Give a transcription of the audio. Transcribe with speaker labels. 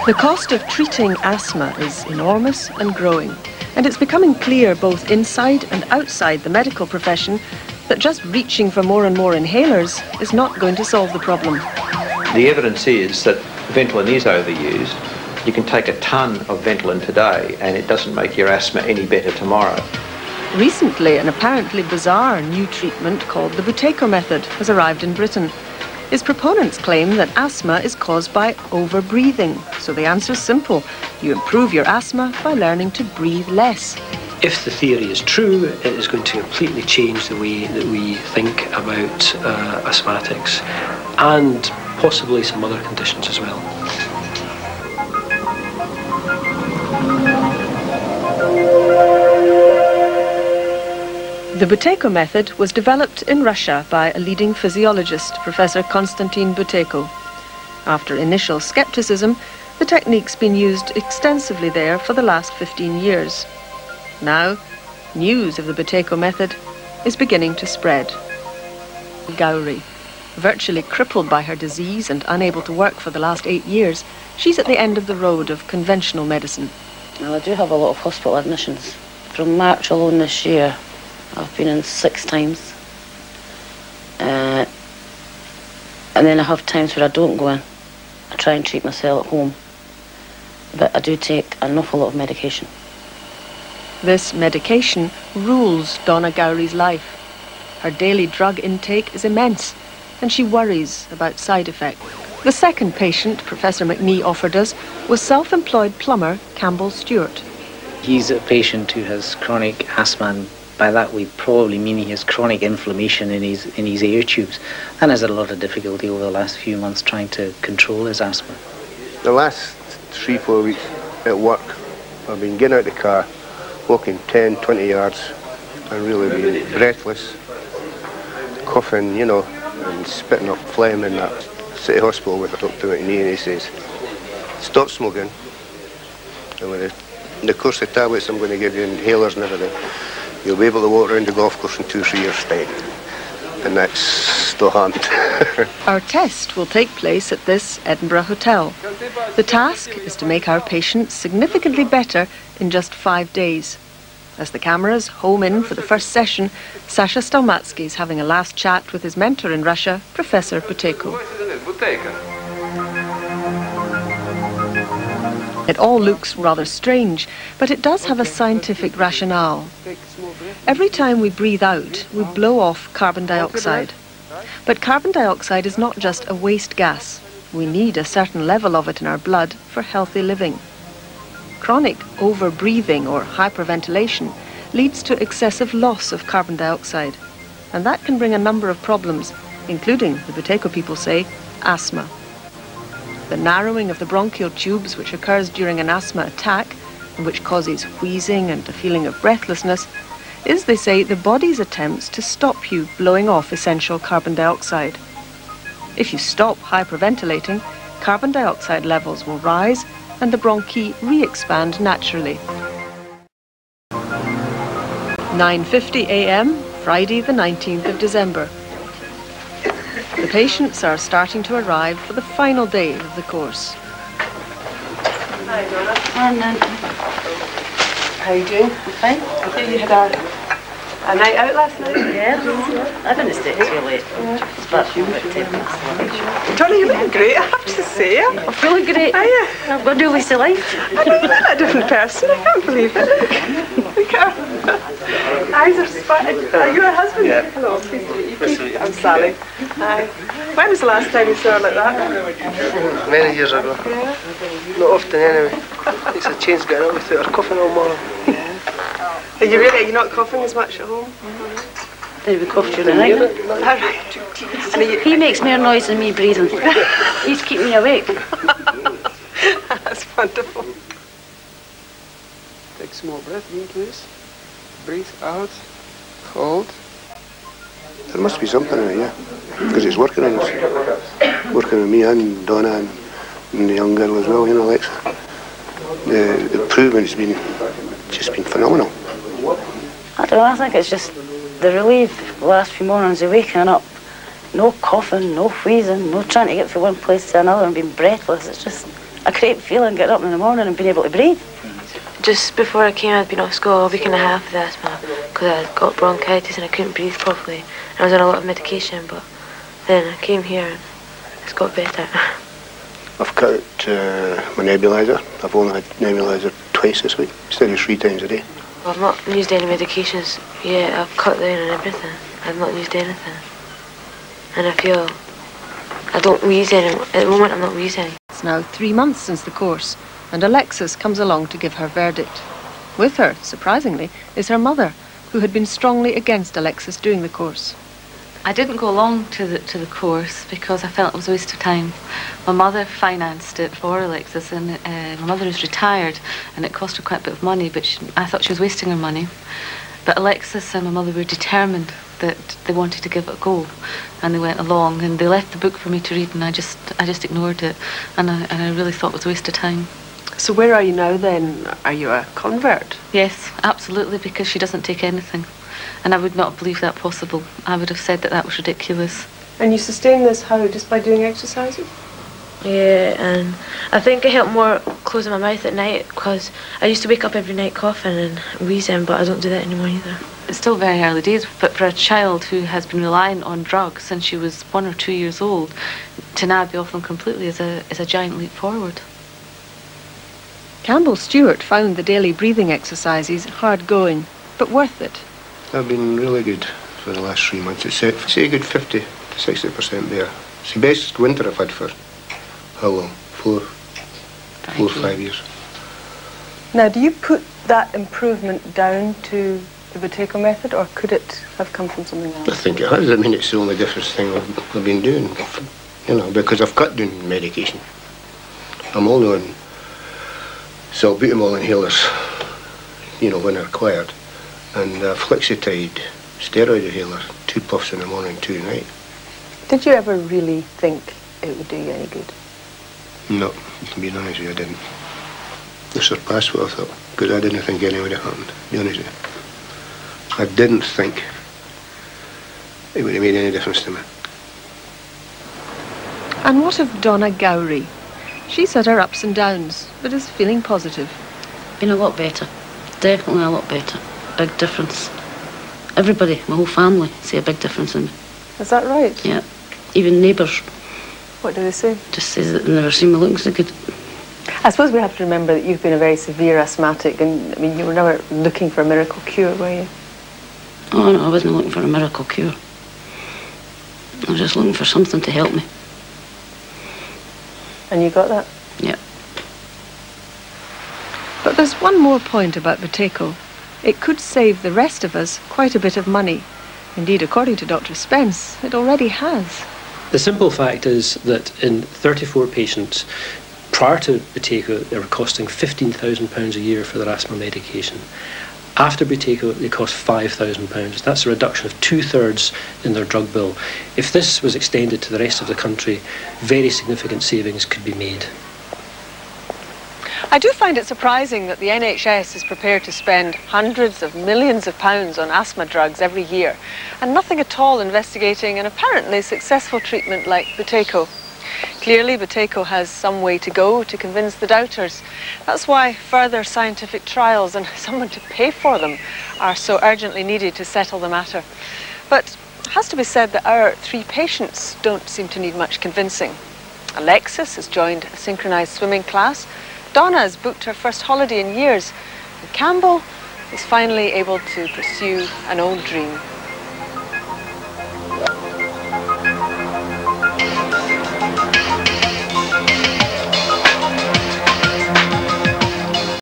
Speaker 1: The cost of treating asthma is enormous and growing, and it's becoming clear both inside and outside the medical profession that just reaching for more and more inhalers is not going to solve the problem.
Speaker 2: The evidence is that Ventolin is overused. You can take a ton of Ventolin today and it doesn't make your asthma any better tomorrow.
Speaker 1: Recently, an apparently bizarre new treatment called the Buteyko method has arrived in Britain. Its proponents claim that asthma is caused by over-breathing. So the answer is simple. You improve your asthma by learning to breathe less.
Speaker 3: If the theory is true, it is going to completely change the way that we think about asthmatics and possibly some other conditions as well.
Speaker 1: The Buteyko method was developed in Russia by a leading physiologist, Professor Konstantin Buteyko. After initial skepticism, the technique's been used extensively there for the last 15 years. Now, news of the Buteyko method is beginning to spread. Gowrie, virtually crippled by her disease and unable to work for the last 8 years, she's at the end of the road of conventional medicine.
Speaker 4: Well, I do have a lot of hospital admissions. From March alone this year, I've been in 6 times. And then I have times where I don't go in. I try and treat myself at home. But I do take an awful lot of medication.
Speaker 1: This medication rules Donna Gowrie's life. Her daily drug intake is immense, and she worries about side effects. The second patient Professor McNee offered us was self-employed plumber Campbell Stewart.
Speaker 5: He's a patient who has chronic asthma, and by that we probably mean he has chronic inflammation in his air tubes, and has had a lot of difficulty over the last few months trying to control his asthma.
Speaker 6: The last 3-4 weeks at work, I've been getting out of the car, walking 10-20 yards, and really being breathless, coughing, you know, and spitting up phlegm in that city hospital with a doctor at knee, and he says, stop smoking, and with the course of tablets I'm going to give you, inhalers and everything, you'll be able to walk around the golf course in 2-3 years' time. And that's still happened.
Speaker 1: Our test will take place at this Edinburgh hotel. The task is to make our patient significantly better in just 5 days. As the cameras home in for the first session, Sasha Stalmatsky is having a last chat with his mentor in Russia, Professor Buteyko. It all looks rather strange, but it does have a scientific rationale. Every time we breathe out, we blow off carbon dioxide. But carbon dioxide is not just a waste gas. We need a certain level of it in our blood for healthy living. Chronic over-breathing or hyperventilation leads to excessive loss of carbon dioxide. And that can bring a number of problems, including, the Buteyko people say, asthma. The narrowing of the bronchial tubes, which occurs during an asthma attack, and which causes wheezing and a feeling of breathlessness, is, they say, the body's attempts to stop you blowing off essential carbon dioxide. If you stop hyperventilating, carbon dioxide levels will rise and the bronchi re-expand naturally. 9:50 a.m, Friday the 19th of December. The patients are starting to arrive for the final day of the course.
Speaker 4: Hi, Donna. Hi,
Speaker 1: How are you doing?
Speaker 4: fine.
Speaker 1: I think you had a night out last night?
Speaker 4: Yeah, I didn't stay too late. It's about 10 minutes.
Speaker 1: Donna, you're looking great, I have to say.
Speaker 4: I'm feeling great.
Speaker 1: Are you?
Speaker 4: I've got a new lease of life.
Speaker 1: I know, you look like a different person. I can't believe it. Look at her. Eyes are spotted. Are you her husband?
Speaker 6: Yeah.
Speaker 1: Hello, pleased to meet you. I'm Sally. Hi. When was the last time you saw her like that?
Speaker 6: Many years ago.
Speaker 1: Yeah.
Speaker 6: Not often anyway. It's a change getting up without her coughing all morning.
Speaker 1: Are you really? Are you not coughing as much at home?
Speaker 4: Did we cough during the night?
Speaker 1: All right. And are you,
Speaker 4: He makes more noise than me breathing. He's keeping me awake.
Speaker 1: That's wonderful.
Speaker 7: Take a small breath in, please. Breathe out. Hold.
Speaker 6: There must be something in it, yeah. Because it's working on us. Working on me and Donna and the young girl as well, you know, Alexa. The improvement's been just been phenomenal.
Speaker 4: I don't know, I think it's just the relief the last few mornings of waking up. No coughing, no wheezing, no trying to get from one place to another and being breathless. It's just a great feeling getting up in the morning and being able to breathe.
Speaker 8: Just before I came, I'd been off school a week and a half with asthma because I got bronchitis and I couldn't breathe properly. And I was on a lot of medication, but then I came here and it's got better.
Speaker 6: I've cut my nebulizer. I've only had nebulizer twice this week, instead of 3 times a day.
Speaker 8: Well, I've not used any medications yet. I've cut down and everything. I've not used anything. And I feel I don't wheeze anymore. At the moment, I'm not wheezing.
Speaker 1: It's now 3 months since the course, and Alexis comes along to give her verdict. With her, surprisingly, is her mother, who had been strongly against Alexis doing the course.
Speaker 9: I didn't go along to the course because I felt it was a waste of time. My mother financed it for Alexis, and my mother is retired, and it cost her quite a bit of money, but I thought she was wasting her money. But Alexis and my mother were determined that they wanted to give it a go, and they went along, and they left the book for me to read, and I just ignored it, and I really thought it was a waste of time.
Speaker 1: So where are you now then? Are you a convert?
Speaker 9: Yes, absolutely, because she doesn't take anything. And I would not have believed that possible. I would have said that was ridiculous.
Speaker 1: And you sustain this how? Just by doing exercises?
Speaker 8: Yeah, and I think it helped more closing my mouth at night because I used to wake up every night coughing and wheezing, but I don't do that anymore either.
Speaker 9: It's still very early days, but for a child who has been relying on drugs since she was 1 or 2 years old, to now be off them completely is a giant leap forward.
Speaker 1: Campbell Stewart found the daily breathing exercises hard going, but worth it.
Speaker 6: I've been really good for the last 3 months. It's say a good 50 to 60% there. It's the best winter I've had for how long? 4 or 5 years.
Speaker 1: Now, do you put that improvement down to the Buteyko method, or could it have come from something else?
Speaker 6: I think it has. I mean, it's the only different thing I've been doing, you know, because I've cut down medication. I'm only on salbutamol inhalers, you know, when they're required, and Flexitide steroid inhaler, 2 puffs in the morning, 2 at night.
Speaker 1: Did you ever really think it would do you any good?
Speaker 6: No, to be honest with you, I didn't. It surpassed what I thought, because I didn't think anything would have happened, to be honest with you. I didn't think it would have made any difference to me.
Speaker 1: And what of Donna Gowrie? She's had her ups and downs, but is feeling positive.
Speaker 4: Been a lot better. Definitely a lot better. Big difference. Everybody, my whole family, see a big difference in me.
Speaker 1: Is that right?
Speaker 4: Yeah. Even neighbours.
Speaker 1: What do they say?
Speaker 4: Just says that they've never seen me looking so good.
Speaker 1: I suppose we have to remember that you've been a very severe asthmatic, and I mean, you were never looking for a miracle cure, were you?
Speaker 4: Oh no, I wasn't looking for a miracle cure. I was just looking for something to help me.
Speaker 1: And you got that?
Speaker 4: Yeah.
Speaker 1: But there's one more point about Buteyko. It could save the rest of us quite a bit of money. Indeed, according to Dr. Spence, it already has.
Speaker 3: The simple fact is that in 34 patients, prior to Buteyko, they were costing £15,000 a year for their asthma medication. After Buteyko, they cost £5,000. That's a reduction of 2/3 in their drug bill. If this was extended to the rest of the country, very significant savings could be made.
Speaker 1: I do find it surprising that the NHS is prepared to spend hundreds of millions of pounds on asthma drugs every year, and nothing at all investigating an apparently successful treatment like Buteyko. Clearly, Buteyko has some way to go to convince the doubters. That's why further scientific trials and someone to pay for them are so urgently needed to settle the matter. But it has to be said that our 3 patients don't seem to need much convincing. Alexis has joined a synchronised swimming class. Donna has booked her first holiday in years. And Campbell is finally able to pursue an old dream.